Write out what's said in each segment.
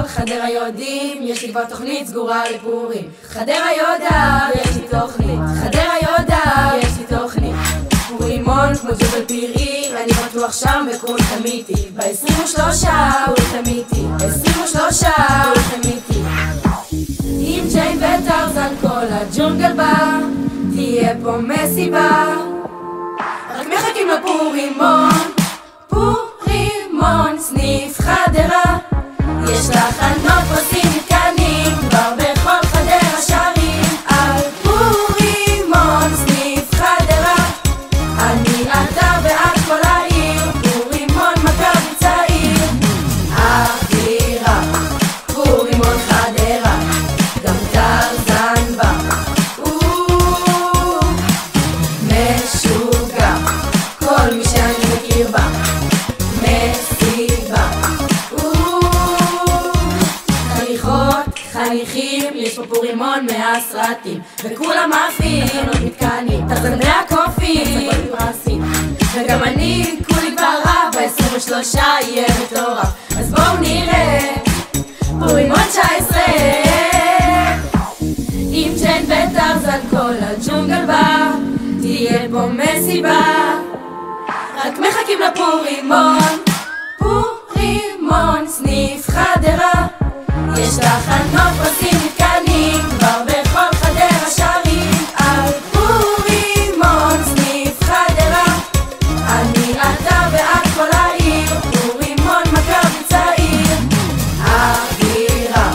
חדרה יודעים, יש לי כבר תוכנית סגורה לפורים. חדרה יודע, יש לי תוכנית. חדרה יודע, יש לי תוכנית. פורימון כמו ג'בל פירי, אני בטוח שם וכולכם איתי. ב-23 כולכם איתי, 23 כולכם איתי. עם ג'יין וטרזן כל הג'ונגל בא, תהיה פה מסיבה. רק מחכים לפורימון, פורימון סניף חדרה. יש תחנות פרסים מתקנים כבר בכל חדרה שרים על פורימון סניף חדרה. אני אתה ואת כל העיר, פורימון מכבי צעיר. אווירה, פורימון חדרה, גם טרזן בא. משוגע, כל מי שאני מכיר בה. מסיבה, חניכים, יש פה פורימון מהסרטים וכולם מאפים, תחנות מתקנים, טרזן והקופים, סגול פרסים. וגם אני כולי ברב, ב-23 יהיה מטורף. אז בואו נראה פורימון 19 עם ג'יין וטרזן כל הג'ונגל בא, תהיה פה מסיבה. רק מחכים לפורימון, פורימון סניף חדרה. יש תחנות פרסים מתקנים כבר בכל חדרה שרים על פורימון סניף חדרה. אני אתה ואת כל העיר, פורימון מכבי צעיר. אווירה,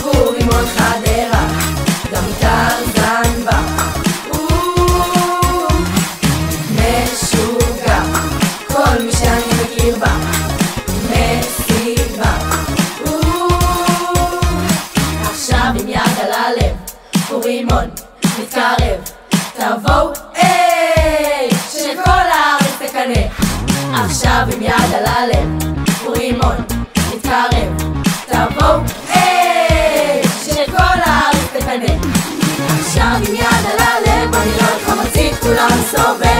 פורימון חדרה, גם טרזן בא. משוגע, כל מי שאני מכיר בה. מסיבה, עם יד על הלב, פורימון מתקרב. תבואו שכל הארץ תקנה. עכשיו עם יד על הלב, פורימון מתקרב. תבואו שכל הארץ תקנה. עכשיו עם יד על הלב, אני לא איך מחצית כולם סובב.